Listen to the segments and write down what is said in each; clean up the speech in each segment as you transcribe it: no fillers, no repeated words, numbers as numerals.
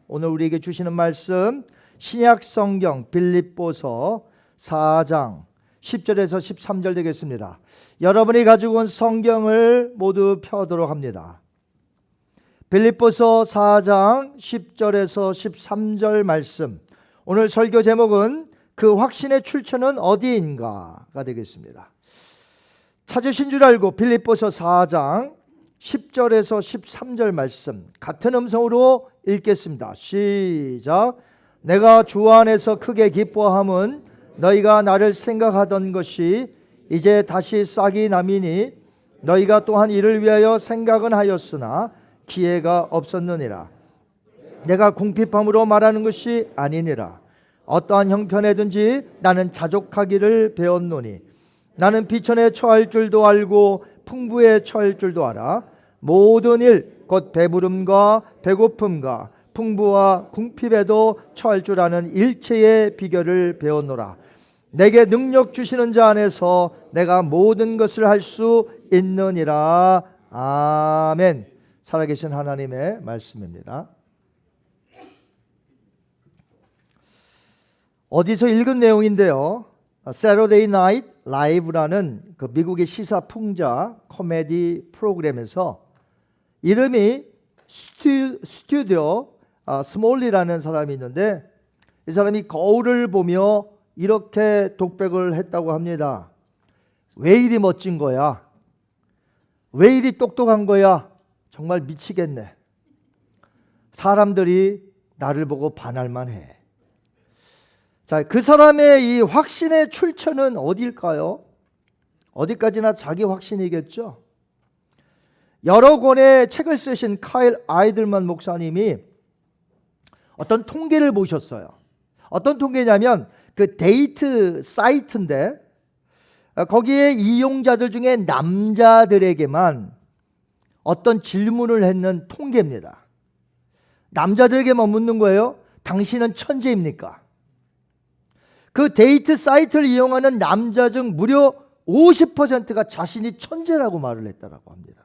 오늘 우리에게 주시는 말씀 신약 성경 빌립보서 4장 10절에서 13절 되겠습니다. 여러분이 가지고 온 성경을 모두 펴도록 합니다. 빌립보서 4장 10절에서 13절 말씀, 오늘 설교 제목은 그 확신의 출처는 어디인가가 되겠습니다. 찾으신 줄 알고 빌립보서 4장 10절에서 13절 말씀 같은 음성으로 읽겠습니다. 시작. 내가 주 안에서 크게 기뻐함은 너희가 나를 생각하던 것이 이제 다시 싹이 남이니 너희가 또한 이를 위하여 생각은 하였으나 기회가 없었느니라. 내가 궁핍함으로 말하는 것이 아니니라. 어떠한 형편에든지 나는 자족하기를 배웠노니 나는 비천에 처할 줄도 알고 풍부에 처할 줄도 알아. 모든 일 곧 배부름과 배고픔과 풍부와 궁핍에도 처할 줄 아는 일체의 비결을 배웠노라. 내게 능력 주시는 자 안에서 내가 모든 것을 할 수 있느니라. 아멘. 살아계신 하나님의 말씀입니다. 어디서 읽은 내용인데요, Saturday Night Live라는 그 미국의 시사 풍자 코미디 프로그램에서 이름이 스튜디오 스몰리라는 사람이 있는데, 이 사람이 거울을 보며 이렇게 독백을 했다고 합니다. 왜 이리 멋진 거야? 왜 이리 똑똑한 거야? 정말 미치겠네. 사람들이 나를 보고 반할만 해. 자, 그 사람의 이 확신의 출처는 어디일까요? 어디까지나 자기 확신이겠죠. 여러 권의 책을 쓰신 카일 아이들만 목사님이 어떤 통계를 보셨어요. 어떤 통계냐면 그 데이트 사이트인데 거기에 이용자들 중에 남자들에게만 어떤 질문을 했는 통계입니다. 남자들에게만 묻는 거예요. 당신은 천재입니까? 그 데이트 사이트를 이용하는 남자 중 무려 50%가 자신이 천재라고 말을 했다고 합니다.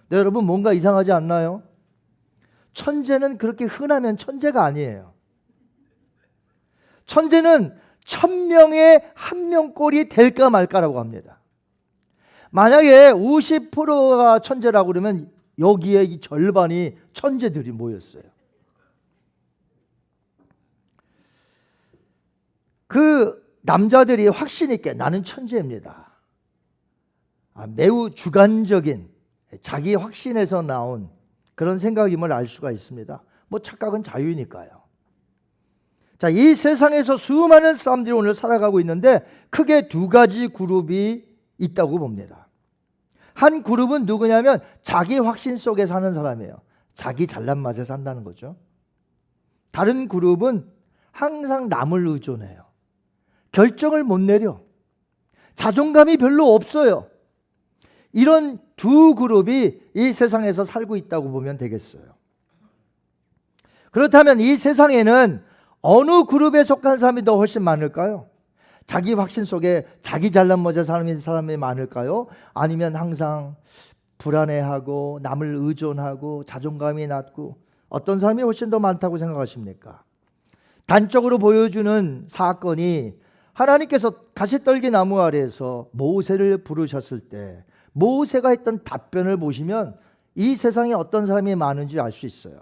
네, 여러분 뭔가 이상하지 않나요? 천재는 그렇게 흔하면 천재가 아니에요. 천재는 1000명에 1명꼴이 될까 말까라고 합니다. 만약에 50%가 천재라고 그러면 여기에 이 절반이 천재들이 모였어요. 그 남자들이 확신 있게 나는 천재입니다. 매우 주관적인 자기 확신에서 나온 그런 생각임을 알 수가 있습니다. 뭐 착각은 자유니까요. 자, 이 세상에서 수많은 사람들이 오늘 살아가고 있는데 크게 두 가지 그룹이 있다고 봅니다. 한 그룹은 누구냐면 자기 확신 속에 사는 사람이에요. 자기 잘난 맛에 산다는 거죠. 다른 그룹은 항상 남을 의존해요. 결정을 못 내려. 자존감이 별로 없어요. 이런 두 그룹이 이 세상에서 살고 있다고 보면 되겠어요. 그렇다면 이 세상에는 어느 그룹에 속한 사람이 더 훨씬 많을까요? 자기 확신 속에 자기 잘난 멋에 사는 사람이 많을까요? 아니면 항상 불안해하고 남을 의존하고 자존감이 낮고 어떤 사람이 훨씬 더 많다고 생각하십니까? 단적으로 보여주는 사건이 하나님께서 가시떨기 나무 아래에서 모세를 부르셨을 때 모세가 했던 답변을 보시면 이 세상에 어떤 사람이 많은지 알 수 있어요.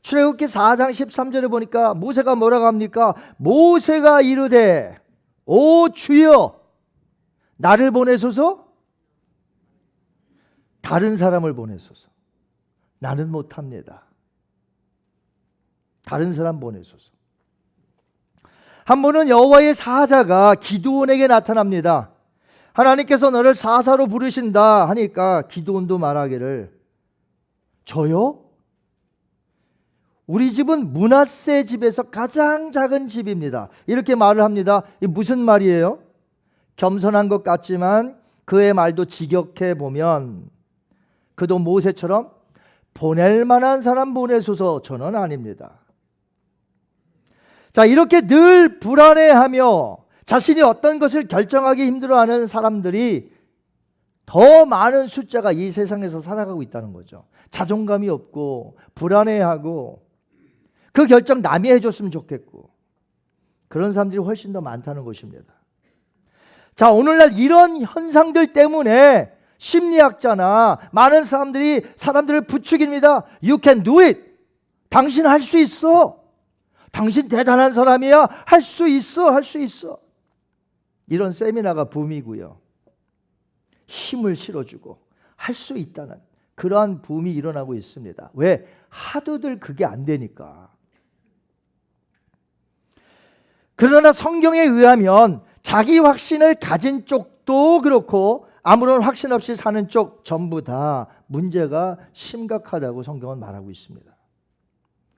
출애굽기 4장 13절에 보니까 모세가 뭐라고 합니까? 모세가 이르되 오 주여 나를 보내소서, 다른 사람을 보내소서. 나는 못합니다. 다른 사람 보내소서. 한 번은 여호와의 사자가 기드온에게 나타납니다. 하나님께서 너를 사사로 부르신다 하니까 기드온도 말하기를 저요? 우리 집은 므낫세 집에서 가장 작은 집입니다. 이렇게 말을 합니다. 이 무슨 말이에요? 겸손한 것 같지만 그의 말도 직역해 보면 그도 모세처럼 보낼 만한 사람 보내소서 저는 아닙니다. 자, 이렇게 늘 불안해하며 자신이 어떤 것을 결정하기 힘들어하는 사람들이 더 많은 숫자가 이 세상에서 살아가고 있다는 거죠. 자존감이 없고 불안해하고 그 결정 남이 해줬으면 좋겠고 그런 사람들이 훨씬 더 많다는 것입니다. 자, 오늘날 이런 현상들 때문에 심리학자나 많은 사람들이 사람들을 부추깁니다. You can do it. 당신 할 수 있어. 당신 대단한 사람이야. 할 수 있어. 할 수 있어. 이런 세미나가 붐이고요. 힘을 실어주고 할 수 있다는 그러한 붐이 일어나고 있습니다. 왜? 하도들 그게 안 되니까. 그러나 성경에 의하면 자기 확신을 가진 쪽도 그렇고 아무런 확신 없이 사는 쪽 전부 다 문제가 심각하다고 성경은 말하고 있습니다.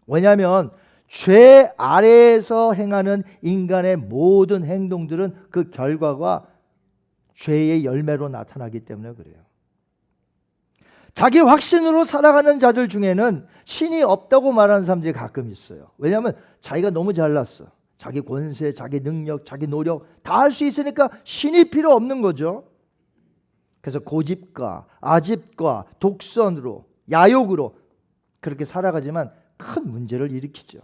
왜냐하면 죄 아래에서 행하는 인간의 모든 행동들은 그 결과가 죄의 열매로 나타나기 때문에 그래요. 자기 확신으로 살아가는 자들 중에는 신이 없다고 말하는 사람들이 가끔 있어요. 왜냐하면 자기가 너무 잘났어. 자기 권세, 자기 능력, 자기 노력 다 할 수 있으니까 신이 필요 없는 거죠. 그래서 고집과 아집과 독선으로 야욕으로 그렇게 살아가지만 큰 문제를 일으키죠.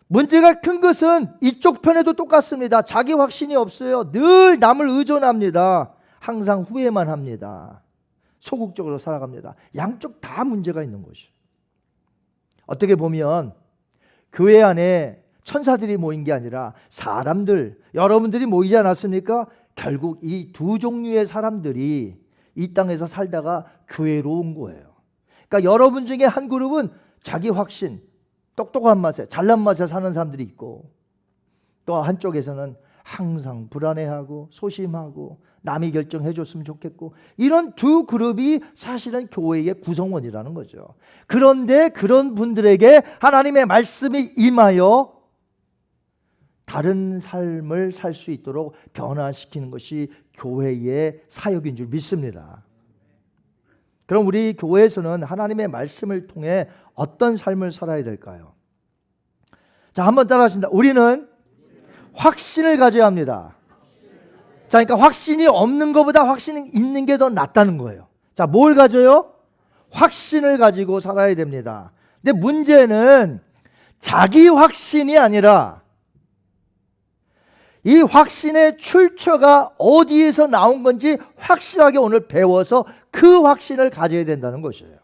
문제가 큰 것은 이쪽 편에도 똑같습니다. 자기 확신이 없어요. 늘 남을 의존합니다. 항상 후회만 합니다. 소극적으로 살아갑니다. 양쪽 다 문제가 있는 것이죠. 어떻게 보면 교회 안에 천사들이 모인 게 아니라 사람들, 여러분들이 모이지 않았습니까? 결국 이 두 종류의 사람들이 이 땅에서 살다가 교회로 온 거예요. 그러니까 여러분 중에 한 그룹은 자기 확신, 똑똑한 맛에, 잘난 맛에 사는 사람들이 있고 또 한쪽에서는 항상 불안해하고 소심하고 남이 결정해 줬으면 좋겠고 이런 두 그룹이 사실은 교회의 구성원이라는 거죠. 그런데 그런 분들에게 하나님의 말씀이 임하여 다른 삶을 살 수 있도록 변화시키는 것이 교회의 사역인 줄 믿습니다. 그럼 우리 교회에서는 하나님의 말씀을 통해 어떤 삶을 살아야 될까요? 자, 한번 따라하십니다. 우리는 확신을 가져야 합니다. 자, 그러니까 확신이 없는 것보다 확신이 있는 게 더 낫다는 거예요. 자, 뭘 가져요? 확신을 가지고 살아야 됩니다. 근데 문제는 자기 확신이 아니라 이 확신의 출처가 어디에서 나온 건지 확실하게 오늘 배워서 그 확신을 가져야 된다는 것이에요.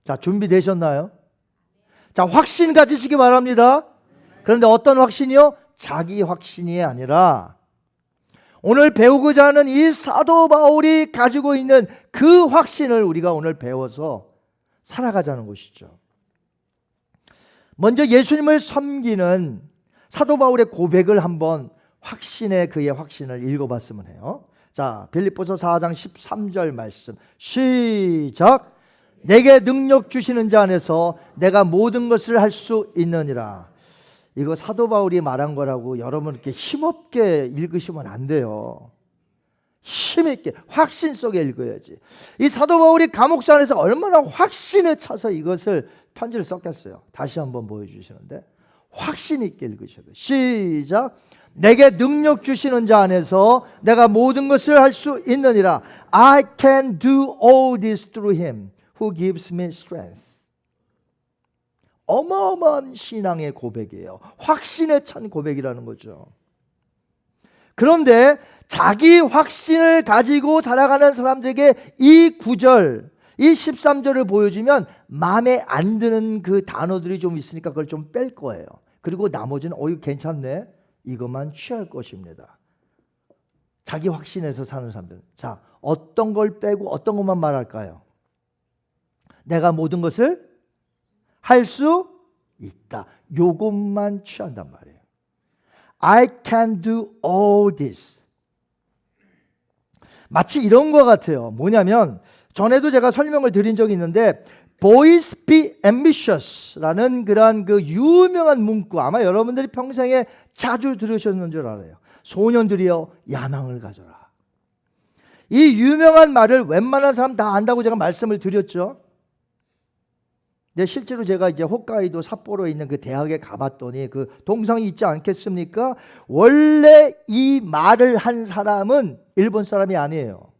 자, 준비되셨나요? 자, 확신 가지시기 바랍니다. 그런데 어떤 확신이요? 자기 확신이 아니라 오늘 배우고자 하는 이 사도 바울이 가지고 있는 그 확신을 우리가 오늘 배워서 살아가자는 것이죠. 먼저 예수님을 섬기는 사도 바울의 고백을 한번 그의 확신을 읽어봤으면 해요. 자, 빌립보서 4장 13절 말씀 시작. 내게 능력 주시는 자 안에서 내가 모든 것을 할 수 있느니라. 이거 사도 바울이 말한 거라고 여러분 이렇게 힘없게 읽으시면 안 돼요. 힘있게 확신 속에 읽어야지. 이 사도 바울이 감옥사 안에서 얼마나 확신에 차서 이것을 편지를 썼겠어요. 다시 한번 보여주시는데 확신 있게 읽으셔야 돼요. 시작. 내게 능력 주시는 자 안에서 내가 모든 것을 할 수 있느니라. I can do all this through him who gives me strength. 어마어마한 신앙의 고백이에요. 확신에 찬 고백이라는 거죠. 그런데 자기 확신을 가지고 살아가는 사람들에게 이 9절, 이 13절을 보여주면 마음에 안 드는 그 단어들이 좀 있으니까 그걸 좀 뺄 거예요. 그리고 나머지는 이거 괜찮네. 이것만 취할 것입니다. 자기 확신에서 사는 사람들. 자, 어떤 걸 빼고 어떤 것만 말할까요? 내가 모든 것을 할 수 있다. 요것만 취한단 말이에요. I can do all this. 마치 이런 것 같아요. 뭐냐면 전에도 제가 설명을 드린 적이 있는데 Boys be ambitious라는 그러한 그 유명한 문구 아마 여러분들이 평생에 자주 들으셨는 줄 알아요. 소년들이여 야망을 가져라. 이 유명한 말을 웬만한 사람 다 안다고 제가 말씀을 드렸죠. 근데 실제로 제가 이제 홋카이도 삿포로에 있는 그 대학에 가봤더니 그 동상이 있지 않겠습니까? 원래 이 말을 한 사람은 일본 사람이 아니에요.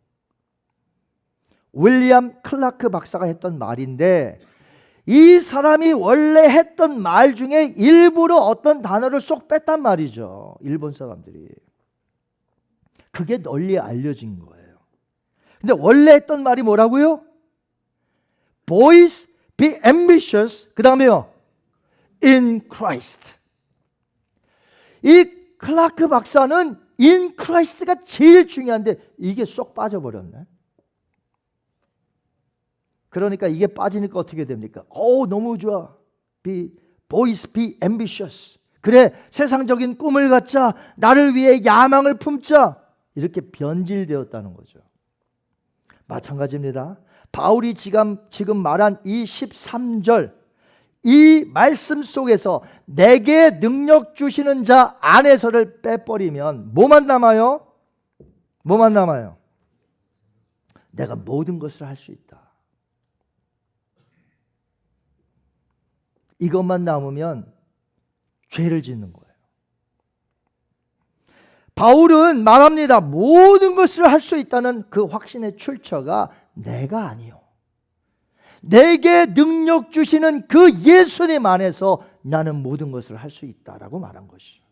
윌리엄 클라크 박사가 했던 말인데, 이 사람이 원래 했던 말 중에 일부러 어떤 단어를 쏙 뺐단 말이죠. 일본 사람들이. 그게 널리 알려진 거예요. 근데 원래 했던 말이 뭐라고요? Boys, be ambitious. 그 다음에요, in Christ. 이 클라크 박사는 in Christ가 제일 중요한데 이게 쏙 빠져버렸네. 그러니까 이게 빠지니까 어떻게 됩니까? 너무 좋아. Boys, be ambitious. 그래, 세상적인 꿈을 갖자. 나를 위해 야망을 품자. 이렇게 변질되었다는 거죠. 마찬가지입니다. 바울이 지금 말한 이 13절, 이 말씀 속에서 내게 능력 주시는 자 안에서를 빼버리면 뭐만 남아요? 뭐만 남아요? 내가 모든 것을 할 수 있다. 이것만 남으면 죄를 짓는 거예요. 바울은 말합니다. 모든 것을 할 수 있다는 그 확신의 출처가 내가 아니요, 내게 능력 주시는 그 예수님 안에서 나는 모든 것을 할 수 있다라고 말한 것이죠.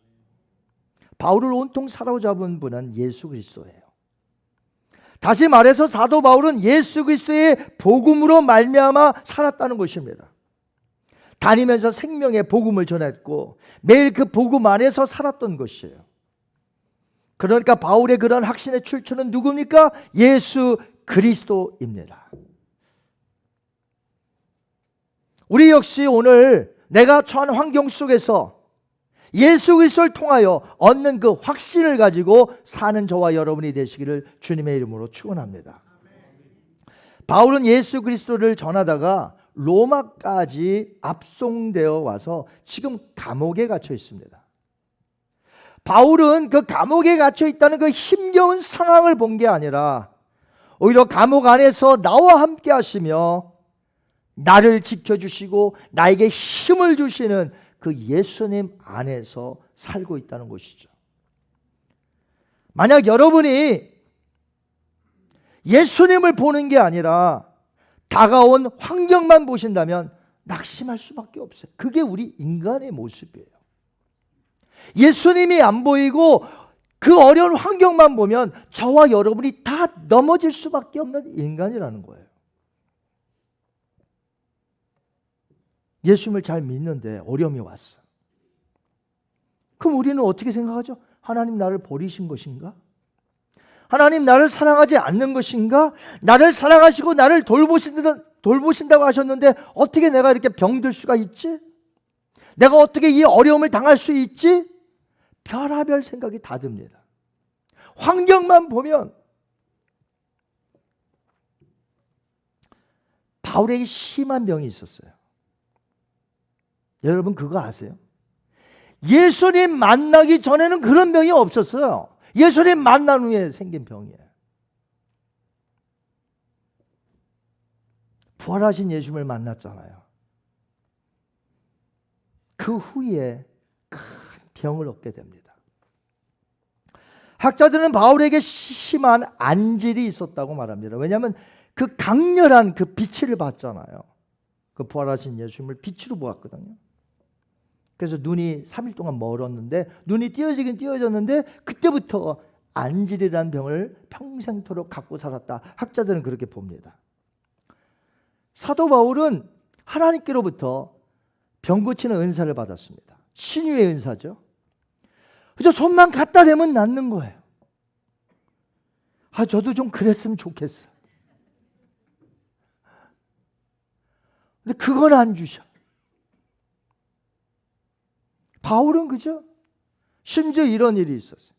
바울을 온통 사로잡은 분은 예수 그리스도예요. 다시 말해서 사도 바울은 예수 그리스도의 복음으로 말미암아 살았다는 것입니다. 다니면서 생명의 복음을 전했고 매일 그 복음 안에서 살았던 것이에요. 그러니까 바울의 그런 확신의 출처는 누굽니까? 예수 그리스도입니다. 우리 역시 오늘 내가 처한 환경 속에서 예수 그리스도를 통하여 얻는 그 확신을 가지고 사는 저와 여러분이 되시기를 주님의 이름으로 축원합니다. 바울은 예수 그리스도를 전하다가 로마까지 압송되어 와서 지금 감옥에 갇혀 있습니다. 바울은 그 감옥에 갇혀 있다는 그 힘겨운 상황을 본 게 아니라 오히려 감옥 안에서 나와 함께 하시며 나를 지켜주시고 나에게 힘을 주시는 그 예수님 안에서 살고 있다는 것이죠. 만약 여러분이 예수님을 보는 게 아니라 다가온 환경만 보신다면 낙심할 수밖에 없어요. 그게 우리 인간의 모습이에요. 예수님이 안 보이고 그 어려운 환경만 보면 저와 여러분이 다 넘어질 수밖에 없는 인간이라는 거예요. 예수님을 잘 믿는데 어려움이 왔어. 그럼 우리는 어떻게 생각하죠? 하나님 나를 버리신 것인가? 하나님 나를 사랑하지 않는 것인가? 나를 사랑하시고 나를 돌보신다고 하셨는데 어떻게 내가 이렇게 병들 수가 있지? 내가 어떻게 이 어려움을 당할 수 있지? 별의별 생각이 다 듭니다. 환경만 보면 바울에게 심한 병이 있었어요. 여러분 그거 아세요? 예수님 만나기 전에는 그런 병이 없었어요. 예수님 만난 후에 생긴 병이에요. 부활하신 예수님을 만났잖아요. 그 후에 큰 병을 얻게 됩니다. 학자들은 바울에게 심한 안질이 있었다고 말합니다. 왜냐하면 그 강렬한 그 빛을 봤잖아요. 그 부활하신 예수님을 빛으로 보았거든요. 그래서 눈이 3일 동안 멀었는데 눈이 띄어지긴 띄어졌는데 그때부터 안질이라는 병을 평생토록 갖고 살았다. 학자들은 그렇게 봅니다. 사도 바울은 하나님께로부터 병 고치는 은사를 받았습니다. 신유의 은사죠. 그저 손만 갖다 대면 낫는 거예요. 저도 좀 그랬으면 좋겠어요. 근데 그건 안 주셔. 바울은 그죠? 심지어 이런 일이 있었어요.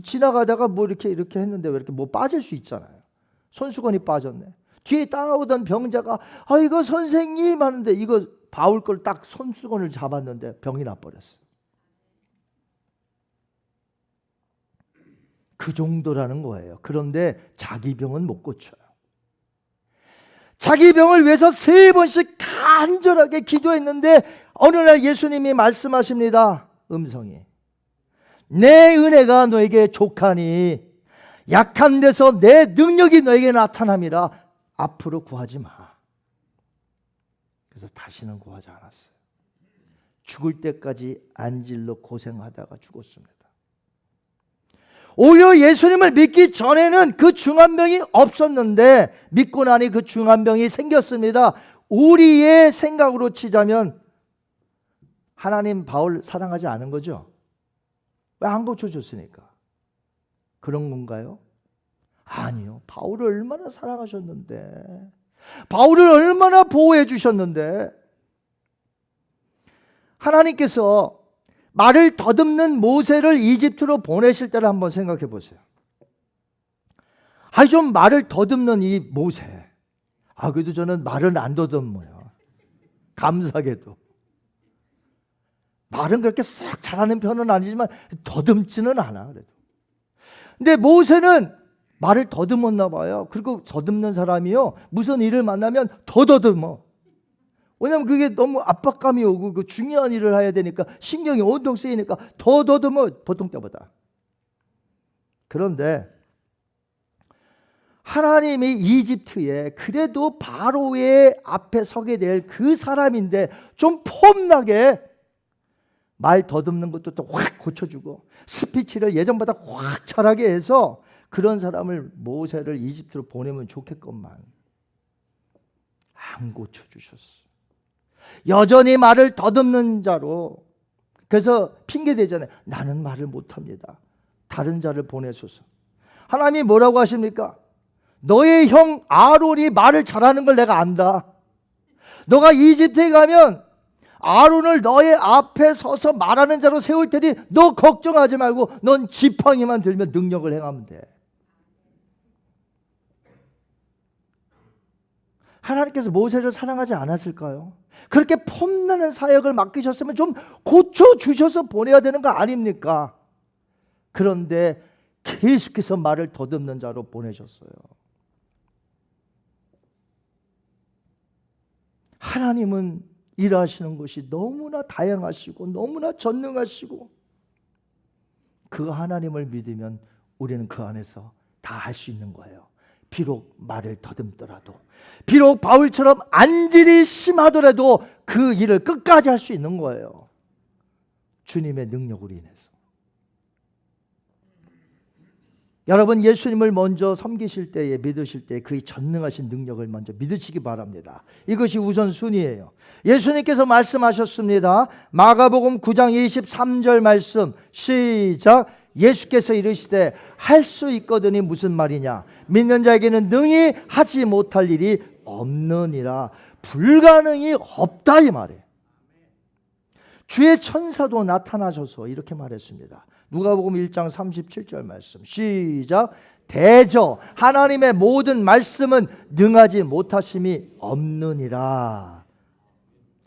지나가다가 뭐 이렇게 했는데 왜 이렇게 뭐 빠질 수 있잖아요. 손수건이 빠졌네. 뒤에 따라오던 병자가 이거 선생님 하는데 이거 바울 걸 딱 손수건을 잡았는데 병이 나버렸어. 그 정도라는 거예요. 그런데 자기 병은 못 고쳐요. 자기 병을 위해서 3번씩 간절하게 기도했는데 어느 날 예수님이 말씀하십니다. 음성이, 내 은혜가 너에게 족하니 약한 데서 내 능력이 너에게 나타남이라. 앞으로 구하지 마. 그래서 다시는 구하지 않았어요. 죽을 때까지 안질로 고생하다가 죽었습니다. 오히려 예수님을 믿기 전에는 그 중환병이 없었는데 믿고 나니 그 중환병이 생겼습니다. 우리의 생각으로 치자면 하나님 바울 사랑하지 않은 거죠? 왜 안 고쳐줬으니까? 그런 건가요? 아니요. 바울을 얼마나 사랑하셨는데, 바울을 얼마나 보호해 주셨는데. 하나님께서 말을 더듬는 모세를 이집트로 보내실 때를 한번 생각해 보세요. 좀 말을 더듬는 이 모세. 그래도 저는 말은 안 더듬어요. 감사하게도. 말은 그렇게 싹 잘하는 편은 아니지만 더듬지는 않아. 그래도. 근데 모세는 말을 더듬었나 봐요. 그리고 더듬는 사람이요, 무슨 일을 만나면 더 더듬어. 왜냐면 그게 너무 압박감이 오고 그 중요한 일을 해야 되니까 신경이 온통 쓰이니까 더 더듬어, 보통 때보다. 그런데 하나님이 이집트에 그래도 바로의 앞에 서게 될 그 사람인데 좀 폼나게 말 더듬는 것도 또 확 고쳐주고 스피치를 예전보다 확 잘하게 해서 그런 사람을, 모세를 이집트로 보내면 좋겠건만 안 고쳐주셨어. 여전히 말을 더듬는 자로. 그래서 핑계대잖아요. 나는 말을 못합니다. 다른 자를 보내소서. 하나님이 뭐라고 하십니까? 너의 형 아론이 말을 잘하는 걸 내가 안다. 너가 이집트에 가면 아론을 너의 앞에 서서 말하는 자로 세울 테니 너 걱정하지 말고 넌 지팡이만 들면 능력을 행하면 돼. 하나님께서 모세를 사랑하지 않았을까요? 그렇게 폼나는 사역을 맡기셨으면 좀 고쳐주셔서 보내야 되는 거 아닙니까? 그런데 계속해서 말을 더듬는 자로 보내셨어요. 하나님은 일하시는 것이 너무나 다양하시고 너무나 전능하시고, 그 하나님을 믿으면 우리는 그 안에서 다 할 수 있는 거예요. 비록 말을 더듬더라도, 비록 바울처럼 안질이 심하더라도 그 일을 끝까지 할 수 있는 거예요. 주님의 능력으로 인해서. 여러분, 예수님을 먼저 섬기실 때에, 믿으실 때 그의 전능하신 능력을 먼저 믿으시기 바랍니다. 이것이 우선순위예요. 예수님께서 말씀하셨습니다. 마가복음 9장 23절 말씀, 시작. 예수께서 이르시되 할 수 있거든이 무슨 말이냐? 믿는 자에게는 능히 하지 못할 일이 없느니라. 불가능이 없다, 이 말이에요. 주의 천사도 나타나셔서 이렇게 말했습니다. 누가복음 1장 37절 말씀, 시작. 대저 하나님의 모든 말씀은 능하지 못하심이 없느니라.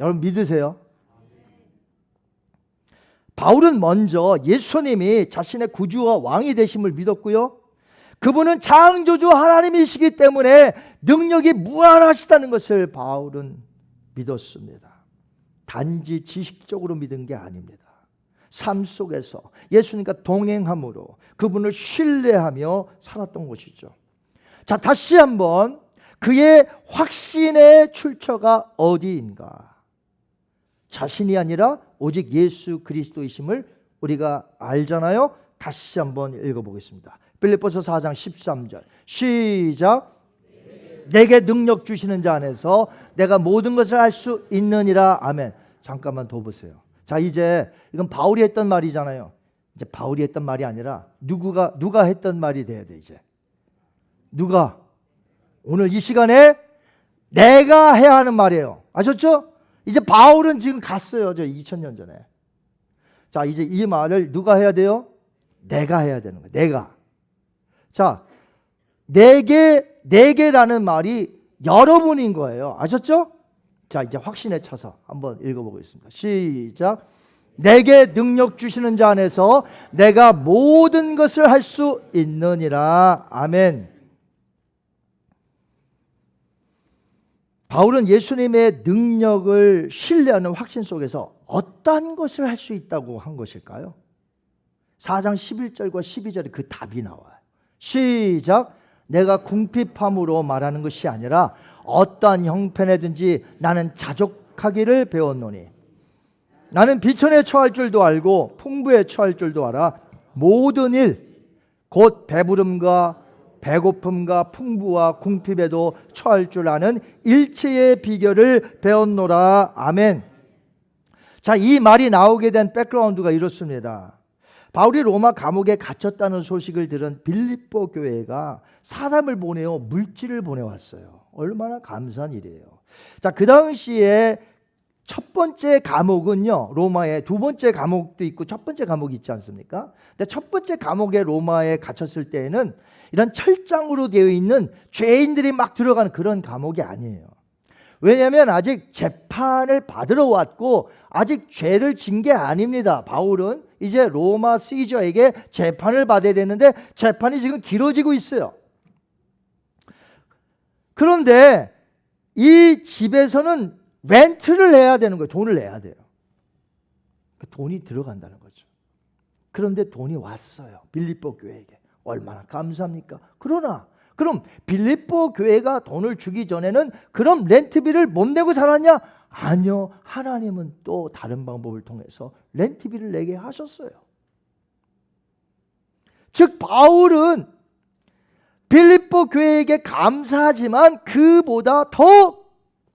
여러분 믿으세요? 바울은 먼저 예수님이 자신의 구주와 왕이 되심을 믿었고요, 그분은 창조주 하나님이시기 때문에 능력이 무한하시다는 것을 바울은 믿었습니다. 단지 지식적으로 믿은 게 아닙니다. 삶 속에서 예수님과 동행함으로 그분을 신뢰하며 살았던 것이죠. 자, 다시 한번 그의 확신의 출처가 어디인가? 자신이 아니라 오직 예수 그리스도이심을 우리가 알잖아요. 다시 한번 읽어보겠습니다. 빌립보서 4장 13절 시작. 내게 능력 주시는 자 안에서 내가 모든 것을 할 수 있느니라. 아멘. 잠깐만 더 보세요. 자, 이제 이건 바울이 했던 말이잖아요. 이제 바울이 했던 말이 아니라 누가 했던 말이 돼야 돼. 이제 누가 오늘 이 시간에 내가 해야 하는 말이에요. 아셨죠? 이제 바울은 지금 갔어요. 저 2000년 전에. 자, 이제 이 말을 누가 해야 돼요? 내가 해야 되는 거예요. 내가. 자, 내게라는 말이 여러분인 거예요. 아셨죠? 자, 이제 확신에 차서 한번 읽어보겠습니다. 시작. 내게 능력 주시는 자 안에서 내가 모든 것을 할 수 있느니라. 아멘. 바울은 예수님의 능력을 신뢰하는 확신 속에서 어떤 것을 할 수 있다고 한 것일까요? 4장 11절과 12절에 그 답이 나와요. 시작. 내가 궁핍함으로 말하는 것이 아니라 어떠한 형편에든지 나는 자족하기를 배웠노니 나는 비천에 처할 줄도 알고 풍부에 처할 줄도 알아. 모든 일 곧 배부름과 배고픔과 풍부와 궁핍에도 처할 줄 아는 일체의 비결을 배웠노라. 아멘. 자, 이 말이 나오게 된 백그라운드가 이렇습니다. 바울이 로마 감옥에 갇혔다는 소식을 들은 빌립보 교회가 사람을 보내어 물질을 보내왔어요. 얼마나 감사한 일이에요. 자, 그 당시에 첫 번째 감옥은요, 로마에 두 번째 감옥도 있고 첫 번째 감옥이 있지 않습니까? 근데 첫 번째 감옥에 로마에 갇혔을 때에는 이런 철장으로 되어 있는 죄인들이 막 들어가는 그런 감옥이 아니에요. 왜냐하면 아직 재판을 받으러 왔고 아직 죄를 진 게 아닙니다. 바울은 이제 로마 시저에게 재판을 받아야 되는데 재판이 지금 길어지고 있어요. 그런데 이 집에서는 렌트를 해야 되는 거예요. 돈을 내야 돼요. 돈이 들어간다는 거죠. 그런데 돈이 왔어요. 빌립보 교회에게. 얼마나 감사합니까? 그러나 그럼 빌립보 교회가 돈을 주기 전에는 그럼 렌트비를 못 내고 살았냐? 아니요. 하나님은 또 다른 방법을 통해서 렌트비를 내게 하셨어요. 즉 바울은 빌립보 교회에게 감사하지만 그보다 더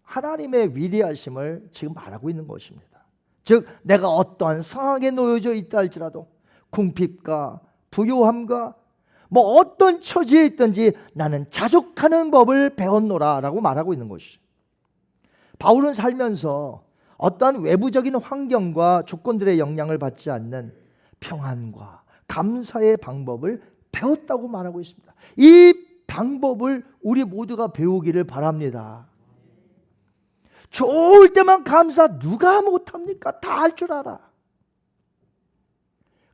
하나님의 위대하심을 지금 말하고 있는 것입니다. 즉 내가 어떠한 상황에 놓여져 있다 할지라도 궁핍과 부요함과 뭐 어떤 처지에 있든지 나는 자족하는 법을 배웠노라 라고 말하고 있는 것이죠. 바울은 살면서 어떠한 외부적인 환경과 조건들의 영향을 받지 않는 평안과 감사의 방법을 배웠다고 말하고 있습니다. 이 방법을 우리 모두가 배우기를 바랍니다. 좋을 때만 감사 누가 못합니까? 다 할 줄 알아.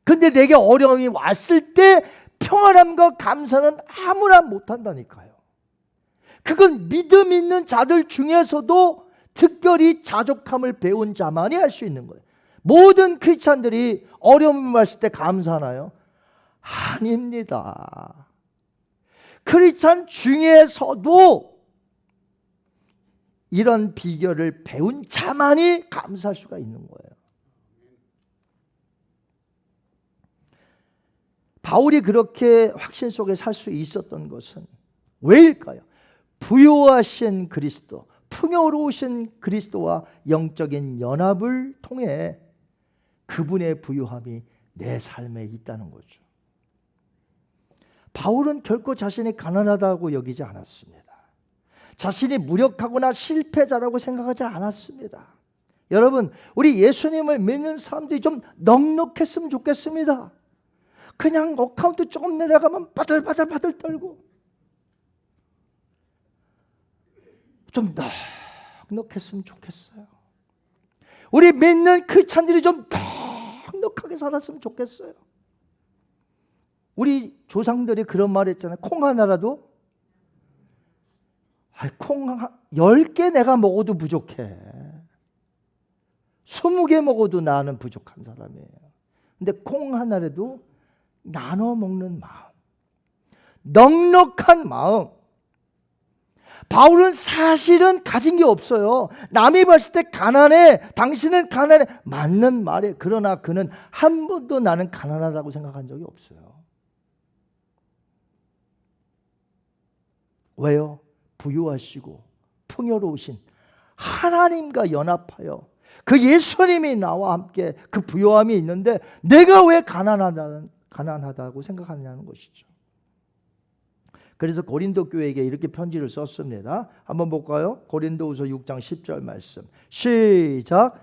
근데 내게 어려움이 왔을 때 평안함과 감사는 아무나 못한다니까요. 그건 믿음 있는 자들 중에서도 특별히 자족함을 배운 자만이 할 수 있는 거예요. 모든 크리스찬들이 어려움이 왔을 때 감사하나요? 아닙니다. 크리스찬 중에서도 이런 비결을 배운 자만이 감사할 수가 있는 거예요. 바울이 그렇게 확신 속에 살 수 있었던 것은 왜일까요? 부요하신 그리스도, 풍요로우신 그리스도와 영적인 연합을 통해 그분의 부요함이 내 삶에 있다는 거죠. 바울은 결코 자신이 가난하다고 여기지 않았습니다. 자신이 무력하거나 실패자라고 생각하지 않았습니다. 여러분, 우리 예수님을 믿는 사람들이 좀 넉넉했으면 좋겠습니다. 그냥 어카운트 조금 내려가면 바들바들 떨고 좀 넉넉했으면 좋겠어요. 우리 믿는 크리스찬들이 좀 넉넉하게 살았으면 좋겠어요. 우리 조상들이 그런 말 했잖아요. 콩 하나라도 콩 10개 내가 먹어도 부족해. 20개 먹어도 나는 부족한 사람이에요. 근데 콩 하나라도 나눠 먹는 마음, 넉넉한 마음. 바울은 사실은 가진 게 없어요. 남이 봤을 때 가난해, 당신은 가난해, 맞는 말이에요. 그러나 그는 한 번도 나는 가난하다고 생각한 적이 없어요. 왜요? 부유하시고 풍요로우신 하나님과 연합하여 그 예수님이 나와 함께 그 부요함이 있는데 내가 왜 가난하다고 생각하느냐는 것이죠. 그래서 고린도 교회에게 이렇게 편지를 썼습니다. 한번 볼까요? 고린도후서 6장 10절 말씀. 시작.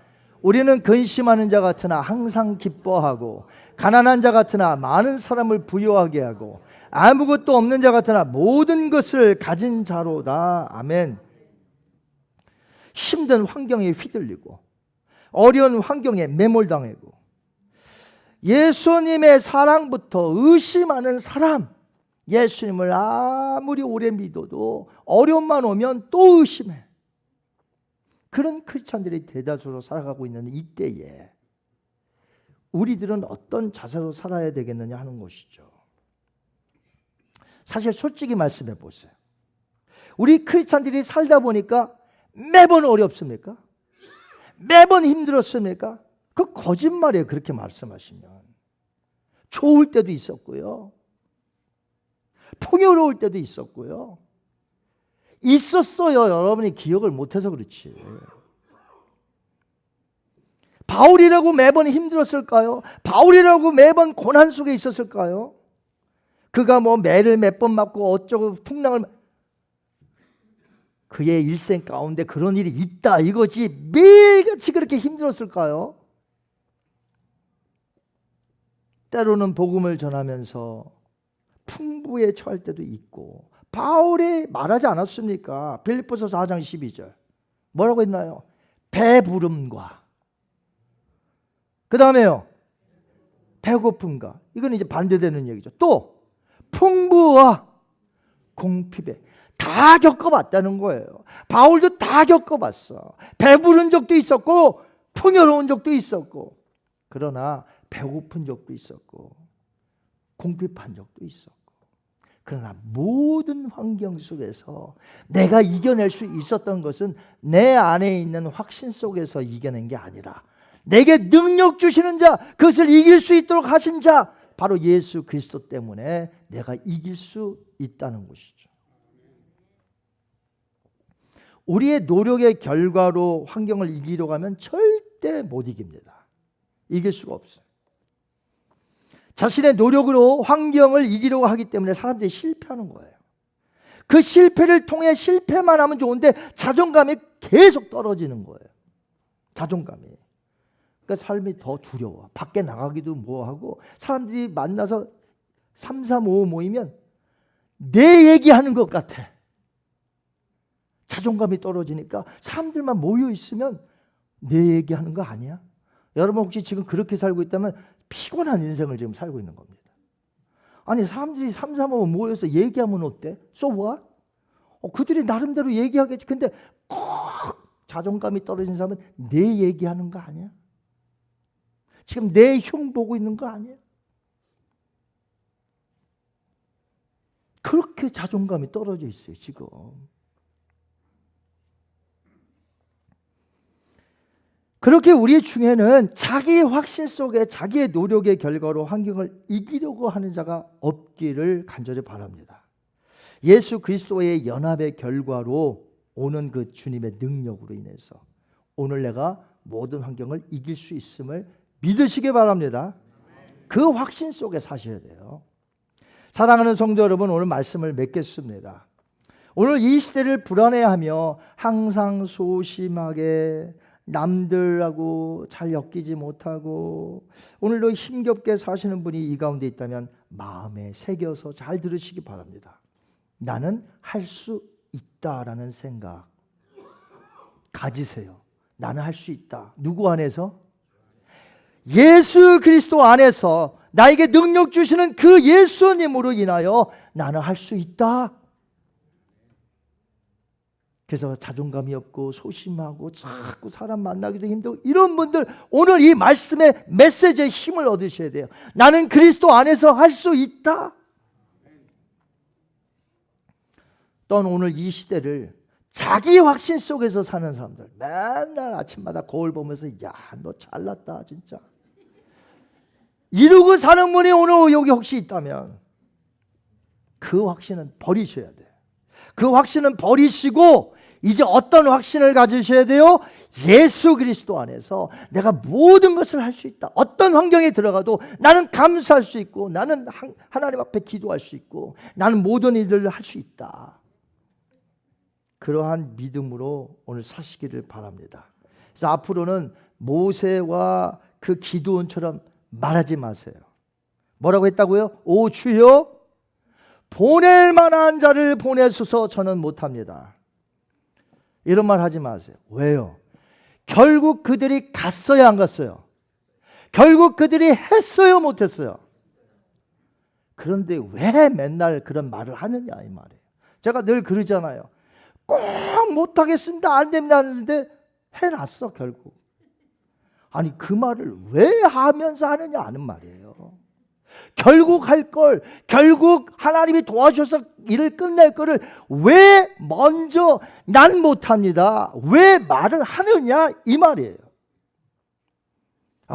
우리는 근심하는 자 같으나 항상 기뻐하고 가난한 자 같으나 많은 사람을 부유하게 하고 아무것도 없는 자 같으나 모든 것을 가진 자로다. 아멘. 힘든 환경에 휘둘리고 어려운 환경에 매몰당하고 예수님의 사랑부터 의심하는 사람, 예수님을 아무리 오래 믿어도 어려움만 오면 또 의심해. 그런 크리스찬들이 대다수로 살아가고 있는 이때에 우리들은 어떤 자세로 살아야 되겠느냐 하는 것이죠. 사실 솔직히 말씀해 보세요. 우리 크리스찬들이 살다 보니까 매번 어렵습니까? 매번 힘들었습니까? 그 거짓말이에요. 그렇게 말씀하시면. 좋을 때도 있었고요. 풍요로울 때도 있었고요. 있었어요. 여러분이 기억을 못해서 그렇지. 바울이라고 매번 힘들었을까요? 바울이라고 매번 고난 속에 있었을까요? 그가 뭐 매를 몇 번 맞고 어쩌고 풍랑을, 그의 일생 가운데 그런 일이 있다 이거지 매일같이 그렇게 힘들었을까요? 때로는 복음을 전하면서 풍부에 처할 때도 있고, 바울이 말하지 않았습니까? 빌립보서 4장 12절 뭐라고 했나요? 배부름과 그 다음에요 배고픔과, 이건 이제 반대되는 얘기죠. 또 풍부와 공핍에 다 겪어봤다는 거예요. 바울도 다 겪어봤어. 배부른 적도 있었고 풍요로운 적도 있었고, 그러나 배고픈 적도 있었고 공핍한 적도 있었고, 그러나 모든 환경 속에서 내가 이겨낼 수 있었던 것은 내 안에 있는 확신 속에서 이겨낸 게 아니라 내게 능력 주시는 자, 그것을 이길 수 있도록 하신 자, 바로 예수 그리스도 때문에 내가 이길 수 있다는 것이죠. 우리의 노력의 결과로 환경을 이기려고 하면 절대 못 이깁니다. 이길 수가 없어요. 자신의 노력으로 환경을 이기려고 하기 때문에 사람들이 실패하는 거예요. 그 실패를 통해 실패만 하면 좋은데 자존감이 계속 떨어지는 거예요. 자존감이. 그러니까 삶이 더 두려워. 밖에 나가기도 뭐하고, 사람들이 만나서 3, 3, 5 모이면 내 얘기하는 것 같아. 자존감이 떨어지니까 사람들만 모여 있으면 내 얘기하는 거 아니야? 여러분 혹시 지금 그렇게 살고 있다면 피곤한 인생을 지금 살고 있는 겁니다. 아니 사람들이 3, 3, 5 모여서 얘기하면 어때? So what? 그들이 나름대로 얘기하겠지. 근데 꼭 자존감이 떨어진 사람은 내 얘기하는 거 아니야? 지금 내 흉 보고 있는 거 아니야? 그렇게 자존감이 떨어져 있어요 지금. 그렇게 우리 중에는 자기의 확신 속에 자기의 노력의 결과로 환경을 이기려고 하는 자가 없기를 간절히 바랍니다. 예수 그리스도의 연합의 결과로 오는 그 주님의 능력으로 인해서 오늘 내가 모든 환경을 이길 수 있음을 믿으시기 바랍니다. 그 확신 속에 사셔야 돼요. 사랑하는 성도 여러분, 오늘 말씀을 맺겠습니다. 오늘 이 시대를 불안해하며 항상 소심하게 남들하고 잘 엮이지 못하고 오늘도 힘겹게 사시는 분이 이 가운데 있다면 마음에 새겨서 잘 들으시기 바랍니다. 나는 할 수 있다라는 생각 가지세요. 나는 할 수 있다. 누구 안에서? 예수 그리스도 안에서 나에게 능력 주시는 그 예수님으로 인하여 나는 할 수 있다. 그래서 자존감이 없고 소심하고 자꾸 사람 만나기도 힘들고 이런 분들 오늘 이 말씀의 메시지에 힘을 얻으셔야 돼요. 나는 그리스도 안에서 할 수 있다. 또는 오늘 이 시대를 자기 확신 속에서 사는 사람들, 맨날 아침마다 거울 보면서 야, 너 잘났다 진짜 이러고 사는 분이 오늘 여기 혹시 있다면 그 확신은 버리셔야 돼요. 그 확신은 버리시고 이제 어떤 확신을 가지셔야 돼요? 예수 그리스도 안에서 내가 모든 것을 할 수 있다. 어떤 환경에 들어가도 나는 감사할 수 있고 나는 하나님 앞에 기도할 수 있고 나는 모든 일들을 할 수 있다. 그러한 믿음으로 오늘 사시기를 바랍니다. 그래서 앞으로는 모세와 그 기드온처럼 말하지 마세요. 뭐라고 했다고요? 오 주여 보낼 만한 자를 보내소서 저는 못합니다. 이런 말 하지 마세요. 왜요? 결국 그들이 갔어요 안 갔어요? 결국 그들이 했어요 못했어요? 그런데 왜 맨날 그런 말을 하느냐 이 말이에요. 제가 늘 그러잖아요. 꼭 못하겠습니다 안 됩니다 하는데 해놨어 결국. 아니 그 말을 왜 하면서 하느냐 하는 말이에요. 결국 할 걸, 결국 하나님이 도와줘서 일을 끝낼 거를 왜 먼저 난 못합니다, 왜 말을 하느냐 이 말이에요.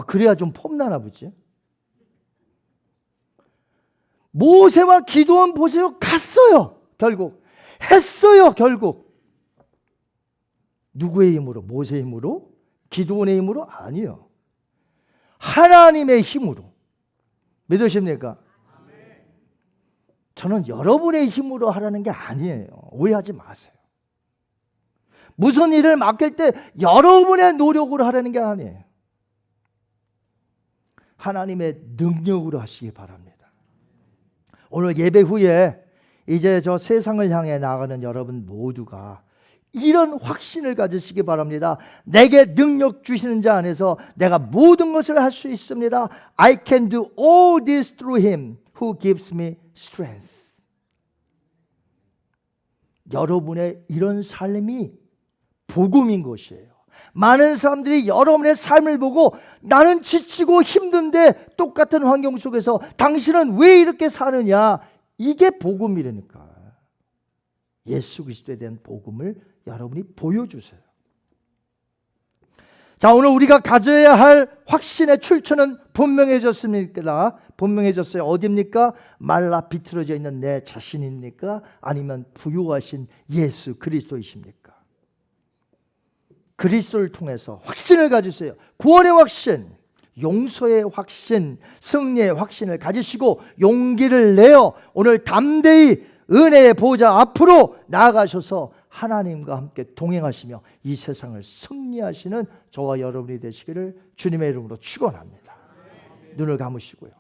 그래야 좀 폼나나 보지. 모세와 기도원 보세요. 갔어요. 결국 했어요. 결국 누구의 힘으로? 모세의 힘으로? 기도원의 힘으로? 아니요, 하나님의 힘으로. 믿으십니까? 저는 여러분의 힘으로 하라는 게 아니에요. 오해하지 마세요. 무슨 일을 맡길 때 여러분의 노력으로 하라는 게 아니에요. 하나님의 능력으로 하시기 바랍니다. 오늘 예배 후에 이제 저 세상을 향해 나가는 여러분 모두가 이런 확신을 가지시기 바랍니다. 내게 능력 주시는 자 안에서 내가 모든 것을 할 수 있습니다. I can do all this through him who gives me strength. 여러분의 이런 삶이 복음인 것이에요. 많은 사람들이 여러분의 삶을 보고 나는 지치고 힘든데 똑같은 환경 속에서 당신은 왜 이렇게 사느냐, 이게 복음이라니까. 예수 그리스도에 대한 복음을 여러분이 보여주세요. 자, 오늘 우리가 가져야 할 확신의 출처는 분명해졌습니까? 분명해졌어요. 어디입니까? 말라 비틀어져 있는 내 자신입니까? 아니면 부유하신 예수 그리스도이십니까? 그리스도를 통해서 확신을 가지세요. 구원의 확신, 용서의 확신, 승리의 확신을 가지시고 용기를 내어 오늘 담대히 은혜의 보좌 앞으로 나아가셔서 하나님과 함께 동행하시며 이 세상을 승리하시는 저와 여러분이 되시기를 주님의 이름으로 축원합니다. 눈을 감으시고요.